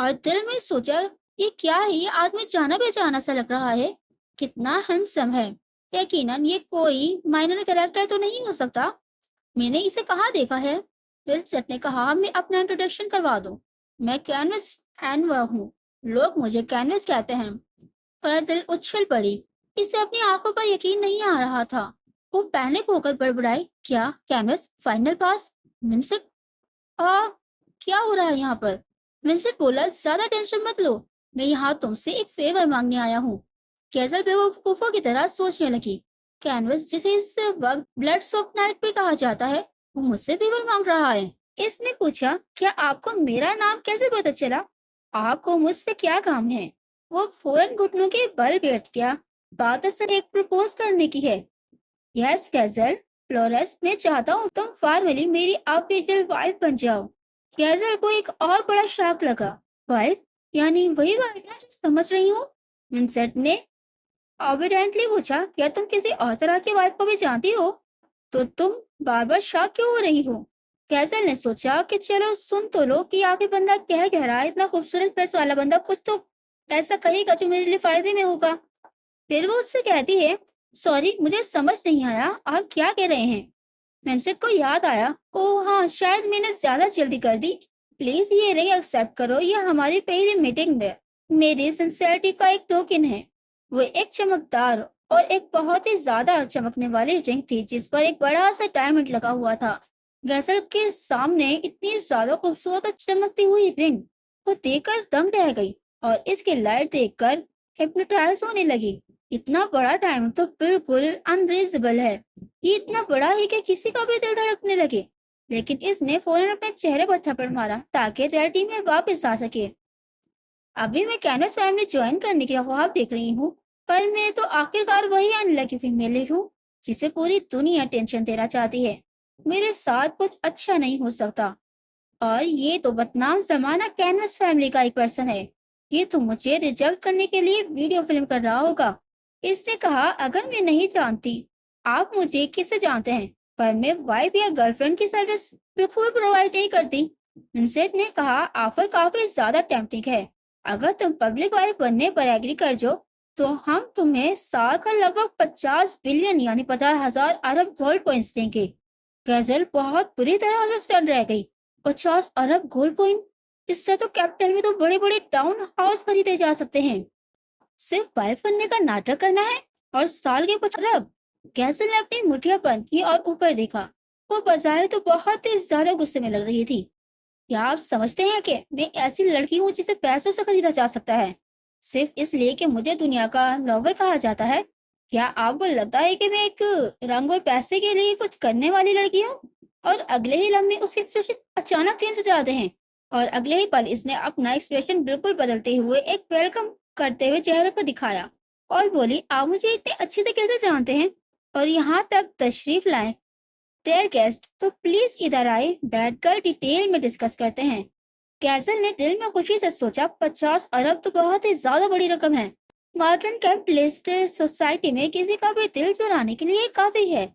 اور دل میں سوچا یہ کیا ہے، یہ آدمی جانا پہچانا سا لگ رہا ہے، کتنا ہینڈسم ہے، یقیناً یہ کوئی مائنر کریکٹر تو نہیں ہو سکتا، میں نے اسے کہاں دیکھا ہے؟ ولسٹ نے کہا میں اپنا انٹروڈکشن کروا دوں، میں کینوس اینوا ہوں، لوگ مجھے کینوس کہتے ہیں۔ فیصل اچھل پڑی، اسے اپنی آنکھوں پر یقین نہیں آ رہا تھا، وہ پینک ہو کر بڑبڑائی، کیا کینوس فائنل پاس؟ ونسٹ آ کیا ہو رہا ہے یہاں پر؟ ونسٹ بولا زیادہ ٹینشن مت لو، میں یہاں تم سے ایک فیور مانگنے آیا ہوں۔ کیزل بے وقوفوں کی طرح سوچنے لگی، کینوس جسے اس وقت بلڈ سوک نائٹ بھی کہا جاتا ہے، وہ مجھ سے فیور مانگ رہا ہے۔ اس نے پوچھا کیا آپ کو میرا نام کیسے پتا چلا؟ آپ کو مجھ سے کیا کام ہے؟ وہ فوراً گھٹنوں کے بل بیٹھ گیا، بات اصل ایک پرپوز کرنے کی ہے۔ یس کیزل، فلورس میں چاہتا ہوں تم فارملی میری آفیشیل وائف بن جاؤ۔ کیزل کو ایک اور بڑا شاک لگا، وائف یعنی وہی وائف جو سمجھ رہی ہوں؟ ونسنٹ نے اوبیڈینٹلی پوچھا، کیا تم کسی اور طرح کی وائف کو بھی جانتی ہو؟ تو تم بار بار شاک کیوں ہو رہی ہو؟ کیزل نے سوچا کہ چلو سن تو لو کہ آخر بندہ کہہ رہا ہے، اتنا خوبصورت فیس والا بندہ کچھ تو ایسا کہے گا جو میرے لیے فائدے میں ہوگا۔ پھر وہ اس سے کہتی ہے، سوری مجھے سمجھ نہیں آیا آپ کیا کہہ رہے ہیں۔ ونسنٹ کو یاد آیا، اوہ ہاں شاید میں نے زیادہ جلدی کر دی، پلیز یہ رنگ ایکسپٹ کرو، یہ ہماری پہلی میٹنگ میں میری سنسیئرٹی کا ایک ٹوکن ہے۔ وہ ایک چمکدار اور ایک بہت ہی زیادہ چمکنے والی رنگ تھی جس پر ایک بڑا سا ڈائمنڈ لگا ہوا تھا۔ گیسل کے سامنے اتنی زیادہ خوبصورت اور چمکتی ہوئی رنگ وہ دیکھ کر دنگ رہ گئی اور اس کی لائٹ دیکھ کر ہپنوٹائز ہونے لگی۔ اتنا بڑا ڈائمنڈ تو بالکل انریزبل ہے، یہ اتنا بڑا ہے کہ کسی کا بھی دل دھڑکنے لگے، لیکن اس نے فوراً اپنے چہرے پر تھپڑ مارا تاکہ ریئلٹی میں واپس آ سکے۔ ابھی میں کینوس فیملی جوائن کرنے کے خواب دیکھ رہی ہوں، پر میں تو آخرکار وہی انلکی فیمیل ہوں جسے پوری دنیا ٹینشن دینا چاہتی ہے، میرے ساتھ کچھ اچھا نہیں ہو سکتا، اور یہ تو بدنام زمانہ کینوس فیملی کا ایک پرسن ہے، یہ تو مجھے ریجیکٹ کرنے کے لیے ویڈیو فلم کر رہا ہوگا۔ اس نے کہا، اگر میں نہیں جانتی آپ مجھے کس سے جانتے ہیں، پر میں وائف یا گرل فرینڈ کی سروس بالکل پرووائڈ نہیں کرتی۔ ونسنٹ نے کہا، آفر کافی زیادہ ٹیمپٹنگ ہے، اگر تم پبلک وائف بننے پر ایگری کر جاؤ تو ہم تمہیں سال کا لگ بھگ 50 بلین یعنی 50,000 ارب گولڈ کوئنس دیں گے۔ گیزل بہت بری طرح سے اسٹن رہ گئی، 50 ارب گولڈ کوئن، اس سے تو کیپٹل میں تو بڑے بڑے ٹاؤن ہاؤس خریدے جا سکتے ہیں، صرف وائف بننے کا ناٹک کرنا ہے اور سال کے 50 ارب۔ گیزل نے اپنی مٹھیاں بند کی اور اوپر دیکھا، وہ بظاہر تو بہت ہی زیادہ غصے میں لگ رہی تھی۔ کیا آپ سمجھتے ہیں کہ میں ایسی لڑکی ہوں جسے پیسوں سے خریدا جا سکتا ہے، صرف اس لیے کہ مجھے دنیا کا لوور کہا جاتا ہے؟ کیا آپ کو لگتا ہے کہ میں ایک رنگ اور پیسے کے لیے کچھ کرنے والی لڑکی ہوں؟ اور اگلے ہی لمحے اس کے ایکسپریشن اچانک چینج ہو جاتے ہیں، اور اگلے ہی پل اس نے اپنا ایکسپریشن بالکل بدلتے ہوئے ایک ویلکم کرتے ہوئے چہرے کو دکھایا اور بولی، آپ مجھے اتنے اچھے سے کیسے جانتے ہیں اور یہاں تک تشریف لائیں؟ ڈیئر گیسٹ، تو پلیز ادھر آئے، بیٹھ کر ڈیٹیل میں ڈسکس کرتے ہیں۔ کیزل نے دل میں خوشی سے سوچا، 50 ارب تو بہت ہی زیادہ بڑی رقم ہے، ماڈرن کیپٹلسٹ سوسائٹی میں کسی کا بھی دل چرانے کے لیے کافی ہے۔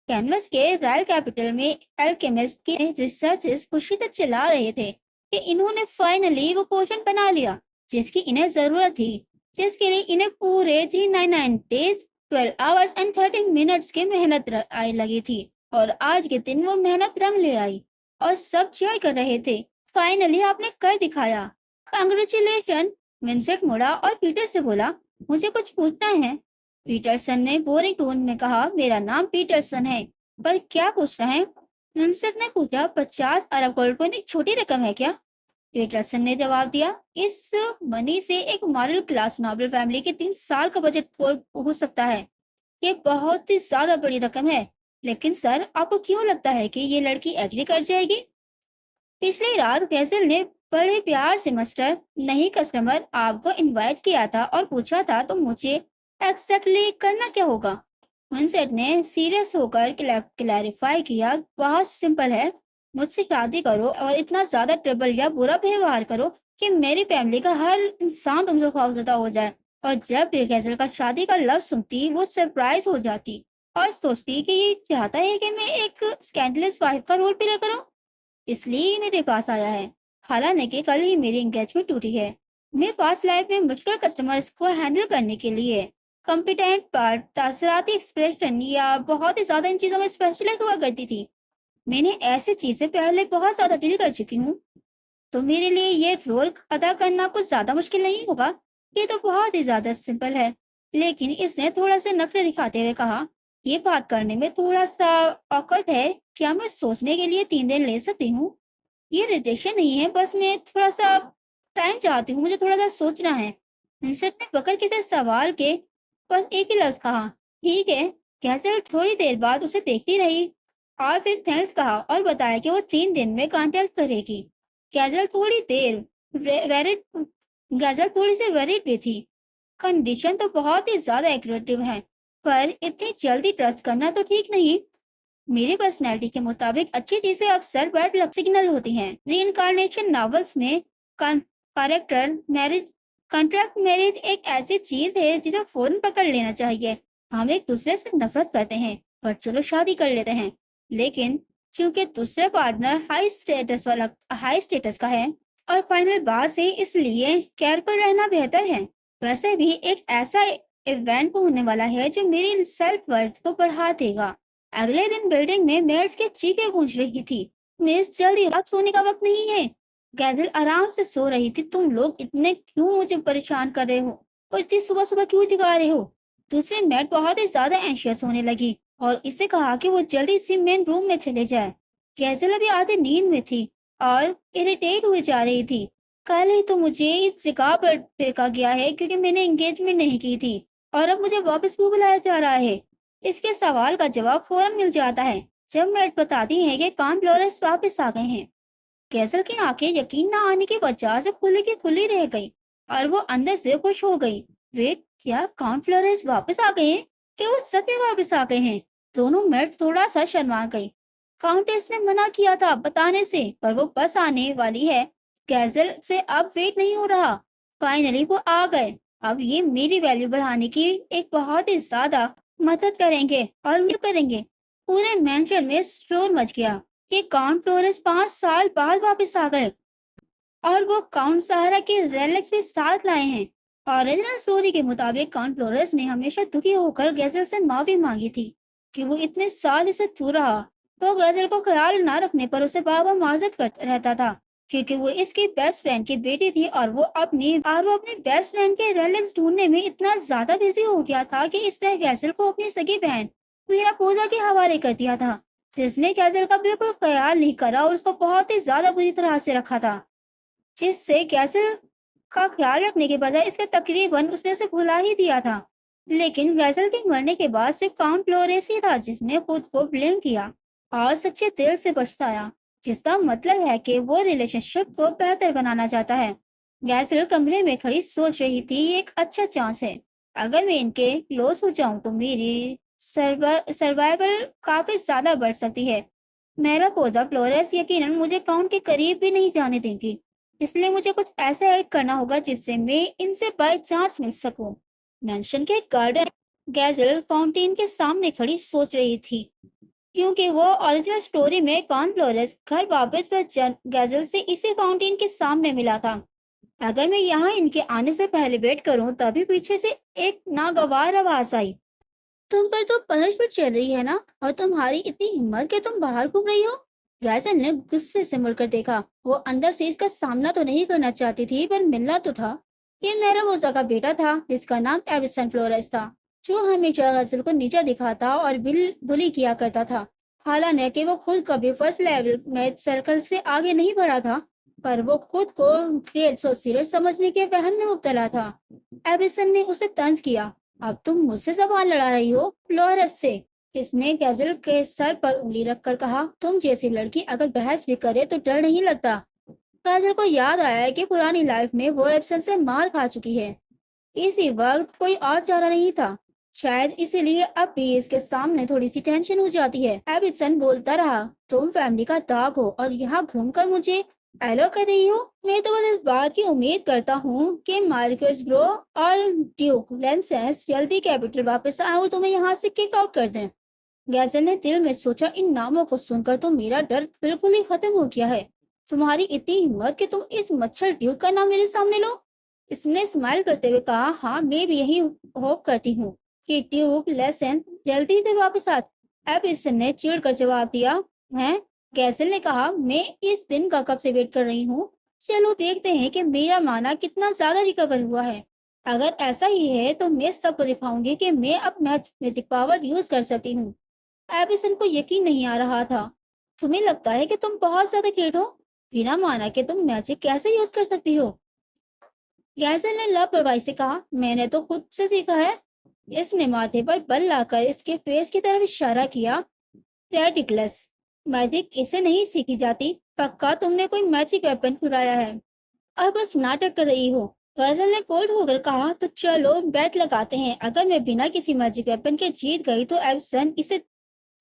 کینوس کے رائل کیپٹل میں الکیمسٹ کے ریسرچرز خوشی سے چلا رہے تھے کہ انہوں نے فائنلی وہ پوشن بنا لیا جس کی انہیں ضرورت تھی، جس کے لیے انہیں پورے 399 ڈیز 12 آورز اینڈ 30 منٹس کی محنت آئی لگی تھی، اور آج کے دن وہ محنت رنگ لے آئی اور سب چیئر کر رہے تھے۔ فائنلی آپ نے کر دکھایا، کنگریچولیشن۔ ونسنٹ مڑا اور پیٹر سے بولا، مجھے کچھ پوچھنا ہے۔ پیٹرسن نے بورنگ ٹون میں کہا، میرا نام پیٹرسن ہے، پر کیا پوچھ رہے ہیں؟ ونسنٹ نے پوچھا، 50 ارب گولڈ کوئن ایک چھوٹی رقم ہے کیا؟ پیٹرسن نے جواب دیا، اس منی سے ایک ماڈل کلاس نوبل فیملی کے 3 سال کا بجٹ ہو سکتا ہے، یہ بہت ہی زیادہ بڑی رقم ہے، لیکن سر آپ کو کیوں لگتا ہے کہ یہ لڑکی ایگری کر جائے گی؟ پچھلی رات گیزل نے بڑے پیار سے مسٹر نہیں کسٹمر آپ کو انوائٹ کیا تھا اور پوچھا تھا تو مجھے ایکزیکٹلی کرنا کیا ہوگا؟ ونسنٹ نے سیریس ہو کر کلیریفائی کیا، بہت سمپل ہے، مجھ سے شادی کرو اور اتنا زیادہ ٹربل یا برا ویوہار کرو کہ میری فیملی کا ہر انسان تم سے خوفزدہ ہو جائے۔ اور جب بھی گیزل کا شادی کا لفظ سنتی وہ سرپرائز ہو جاتی اور سوچتی کہ یہ چاہتا ہے کہ میں ایک اسکینڈلس وائف کا رول پلے کروں، اس لیے میرے پاس آیا ہے۔ حالانکہ کل ہی میری انگیجمنٹ ٹوٹی ہے۔ میرے پاس لائف میں مشکل کسٹمرز کو ہینڈل کرنے کے لیے کمپیٹنٹ پارٹ، تاثراتی ایکسپریشن یا بہت ہی زیادہ ان چیزوں میں اسپیشلائز ہوا کرتی تھی۔ میں نے ایسی چیزیں پہلے بہت زیادہ ڈیل کر چکی ہوں، تو میرے لیے یہ رول ادا کرنا کچھ زیادہ مشکل نہیں ہوگا۔ یہ تو بہت ہی زیادہ سمپل ہے۔ لیکن اس نے تھوڑا سا نخرے دکھاتے ہوئے کہا، یہ بات کرنے میں تھوڑا سا آکورڈ ہے، کیا میں سوچنے کے لیے 3 دن لے سکتی ہوں؟ یہ ریجیکشن نہیں ہے، بس میں تھوڑا سا ٹائم چاہتی ہوں، مجھے تھوڑا سا سوچنا ہے۔ انسٹ نے بکر کسی سوال کے بس ایک ہی لفظ کہا، ٹھیک ہے۔ کیسل تھوڑی دیر بعد اسے دیکھتی رہی اور پھر تھینکس کہا اور بتایا کہ وہ 3 دن میں کانٹیکٹ کرے گی۔ کیجل تھوڑی دیر ویرڈ گیزل تھوڑی سی ویرڈ بھی تھی۔ کنڈیشن تو بہت ہی زیادہ ایگریٹو ہے، پر اتنی جلدی ٹرسٹ کرنا تو ٹھیک نہیں۔ میری پرسنالٹی کے مطابق اچھی چیزیں اکثر بیڈ لک سگنل ہوتی ہیں۔ ری انکارنیشن ناولس میں کریکٹر میرج کنٹریکٹ میرج ایک ایسی چیز ہے جسے فوراً پکڑ لینا چاہیے۔ ہم ایک دوسرے سے نفرت کرتے ہیں پر چلو شادی کر لیتے ہیں، لیکن چونکہ دوسرے پارٹنر ہائی اسٹیٹس کا ہے اور فائنل بات سے اس لیے کیئر پر رہنا بہتر ہے۔ ویسے بھی ایک ایسا ایونٹ ہونے والا ہے جو میری سیلف ورتھ کو بڑھا دے گا۔ اگلے دن بلڈنگ میں میڈس کی چیخیں گونج رہی تھی، مس جلدی، اب سونے کا وقت نہیں ہے۔ گیدل آرام سے سو رہی تھی۔ تم لوگ اتنے کیوں مجھے پریشان کر رہے ہو اور اتنی صبح صبح کیوں جگا رہے ہو؟ دوسری میڈ بہت ہی زیادہ اینشیس ہونے لگی اور اسے کہا کہ وہ جلدی سے مین روم میں چلے جائے۔ گیزل ابھی آدھی نیند میں تھی اور اریٹیٹ ہوئی جا رہی تھی۔ کل ہی تو مجھے اس جگہ پر پھینکا گیا ہے کیونکہ میں نے انگیجمنٹ نہیں کی تھی، اور اب مجھے واپس کیوں بلایا جا رہا ہے؟ اس کے سوال کا جواب فوراً مل جاتا ہے جب میڈ بتاتی ہے کہ کان فلورس واپس آ گئے ہیں۔ گیزل کی آنکھیں یقین نہ آنے کی وجہ سے کھلی کی کھلی رہ گئی اور وہ اندر سے خوش ہو گئی۔ ویٹ، کیا کان فلورس واپس آ گئے ہیں؟ کہ وہ سچ میں واپس آ گئے ہیں؟ دونوں میڈ تھوڑا سا شرما گئی۔ کاؤنٹس نے منع کیا تھا بتانے سے، پر وہ بس آنے والی ہے۔ گیزل سے اب ویٹ نہیں ہو رہا۔ فائنلی وہ آ گئے۔ اب یہ میری ویلیو بڑھانے کی ایک بہت ہی زیادہ مدد کریں گے اور کریں گے۔ پورے مینشن میں شور مچ گیا کہ کاؤنٹ فلورس 5 سال بعد واپس آ گئے اور وہ کاؤنٹ سہارا کے ریلیکس بھی ساتھ لائے ہیں۔ اوریجنل سٹوری کے مطابق کاؤنٹ فلورس نے ہمیشہ دکھی ہو کر گیزل سے معافی مانگی تھی کہ وہ اتنے سال اسے دور رہا۔ وہ گیزل کو خیال نہ رکھنے پر اسے بار بار معذرت کرتا رہتا تھا کیونکہ وہ اس کی بیسٹ فرینڈ کی بیٹی تھی اور وہ اپنی بیسٹ فرینڈ کے ریلیکس ڈھونڈنے میں اتنا زیادہ بزی ہو گیا تھا کہ اس نے گیزل کو اپنی سگی بہن میرا پوجا کے حوالے کر دیا تھا، جس نے گیزل کا بالکل خیال نہیں کرا اور اس کو بہت ہی زیادہ بری طرح سے رکھا تھا، جس سے گیزل کا خیال رکھنے کے بجائے اس کے تقریباً اس نے اسے بھلا ہی دیا تھا۔ لیکن گیزل کے مرنے کے بعد صرف کاؤنٹ فلورس ہی تھا جس نے خود کو بلیم کیا اور سچے دل سے پچھتایا، جس کا مطلب ہے کہ وہ ریلیشن شپ کو بہتر بنانا چاہتا ہے۔ گیزل کمرے میں کھڑی سوچ رہی تھی، یہ ایک اچھا چانس ہے۔ اگر میں ان کے کلوز ہو جاؤں تو میری سروائیول کافی زیادہ بڑھ سکتی ہے۔ میرا پوجا فلورس یقیناً مجھے کاؤنٹ کے قریب بھی نہیں جانے دیں گی، اس لیے مجھے کچھ ایسا ایڈ کرنا ہوگا جس سے میں ان سے بائی چانس مل سکوں۔ مینشن کے گارڈن گیزل فاؤنٹین کے سامنے کھڑی سوچ رہی تھی کیونکہ وہ اوریجنل سٹوری میں کان فلورس گھر واپس پر گیزل سے اسی فاؤنٹین کے سامنے ملا تھا۔ اگر میں یہاں ان کے آنے سے پہلے ویٹ کروں تبھی پیچھے سے ایک ناگوار آواز آئی، تم پر تو پنشمنٹ چل رہی ہے نا، اور تمہاری اتنی ہمت کہ تم باہر گھوم رہی ہو۔ گیزل نے غصے سے مڑ کر دیکھا۔ وہ اندر سے اس کا سامنا تو نہیں کرنا چاہتی تھی پر ملنا تو تھا۔ یہ میرا وزا کا بیٹا تھا جس کا نام ایبسن فلورس تھا، جو ہمیشہ غزل کو نیچا دکھاتا اور بلی کیا کرتا تھا۔ حالانکہ وہ خود کبھی فرسٹ لیول میں سرکل سے آگے نہیں بڑھا تھا، پر وہ خود کو گریٹ اور سیریس سمجھنے کے وہم میں مبتلا تھا۔ ایبسن نے اسے طنز کیا، اب تم مجھ سے زبان لڑا رہی ہو؟ فلورس سے؟ اس نے گیزل کے سر پر انگلی رکھ کر کہا، تم جیسی لڑکی اگر بحث بھی کرے تو ڈر نہیں لگتا۔ گیزل کو یاد آیا کہ پرانی لائف میں وہ ایبسن سے مار کھا چکی ہے۔ اسی وقت کوئی اور چارہ نہیں تھا، شاید اسی لیے اب بھی اس کے سامنے تھوڑی سی ٹینشن ہو جاتی ہے۔ ایبسن بولتا رہا، تم فیملی کا داغ ہو اور یہاں گھوم کر مجھے ایلو کر رہی ہو؟ میں تو بس اس بات کی امید کرتا ہوں کہ مارکس برو اور ڈیوک لینسنس جلدی کیپٹل واپس آئیں اور تمہیں یہاں سے کک آؤٹ کر دیں۔ گیزل نے دل میں سوچا، ان ناموں کو سن کر تو میرا ڈر بالکل ہی ختم ہو گیا ہے۔ تمہاری اتنی ہمت کہ تم اس مچھر ڈیوک کا نام میرے سامنے لو؟ اس نے اسمائل کرتے ہوئے کہا، ہاں میں بھی یہی ہوپ کرتی ہوں کہ ڈیوک لیسن جلدی سے واپس آ۔ اب اس نے چڑ کر جواب دیا، ہے؟ گیسل نے کہا، میں اس دن کا کب سے ویٹ کر رہی ہوں۔ چلو دیکھتے ہیں کہ میرا مانا کتنا زیادہ ریکور ہوا ہے۔ اگر ایسا ہی ہے تو میں سب کو دکھاؤں گی کہ میں اپنا میجک پاور یوز کر سکتی ہوں۔ ایبیسن کو یقین نہیں آ رہا تھا۔ تمہیں لگتا ہے کہ تم بہت زیادہ گریٹ ہو؟ بنا مانا کہ تم میجک کیسے یوز کر سکتی ہو؟ گیزل نے لاپرواہی سے کہا، میں نے تو خود سے سیکھا ہے۔ اس نے ماتھے پر بل لا کر اس کے فیس کی طرف اشارہ کیا۔ ریڈیکلس، میجک اسے نہیں سیکھی جاتی۔ پکا تم نے کوئی میجک ویپن چرایا ہے اور بس ناٹک کر رہی ہو۔ غزل نے کولڈ ہو کر کہا، تو چلو بیٹ لگاتے ہیں۔ اگر میں بنا کسی میجک ویپن کے جیت گئی تو ایبسن اسے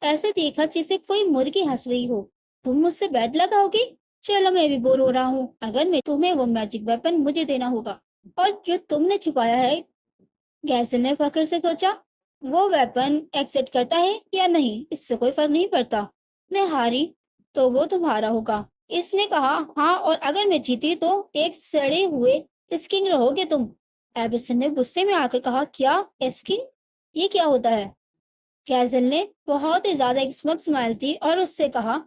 ایسے دیکھا جسے کوئی مرغی ہنس رہی ہو۔ تم مجھ سے بیٹ لگاؤ گی؟ چلو میں بھی بور ہو رہا ہوں۔ اگر میں تمہیں وہ میجک ویپن مجھے دینا ہوگا اور جو تم نے چھپایا ہے۔ گیسل نے فخر سے سوچا، وہ ویپن ایکسپٹ کرتا ہے یا نہیں اس سے کوئی فرق نہیں پڑتا۔ میں ہاری تو وہ تمہارا ہوگا۔ اس نے کہا، ہاں، اور اگر میں جیتی تو ایک سڑے ہوئے اسکنگ رہو گے تم۔ ایبسن نے غصے میں آ کر کہا، کیا اسکنگ؟ یہ کیا ہوتا ہے؟ گیزل نے بہت ہی زیادہ اسمک اسمائل دی اور اس سے کہا،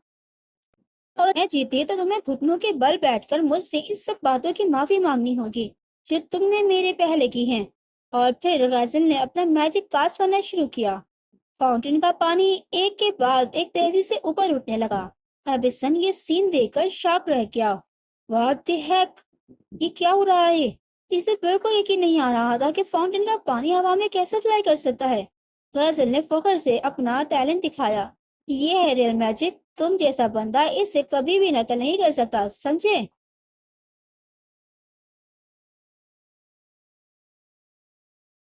اور میں جیتی تو تمہیں گھٹنوں کے بل بیٹھ کر مجھ سے ان سب باتوں کی معافی مانگنی ہوگی جو تم نے میرے پہلے کی ہیں۔ اور پھر غازل نے اپنا میجک کاسٹ کرنا شروع کیا۔ فاؤنٹین کا پانی ایک کے بعد ایک تیزی سے اوپر اٹھنے لگا۔ ایبسن یہ سین دیکھ کر شاک رہ گیا۔ واٹ دی ہیک، یہ کیا ہو رہا ہے؟ اسے بالکل یقین نہیں آ رہا تھا کہ فاؤنٹین کا پانی ہوا میں کیسے فلائی کر سکتا ہے۔ غازل نے فخر سے اپنا ٹیلنٹ دکھایا، یہ ہے ریئل میجک۔ تم جیسا بندہ اس سے کبھی بھی نقل نہیں کر سکتا، سمجھے؟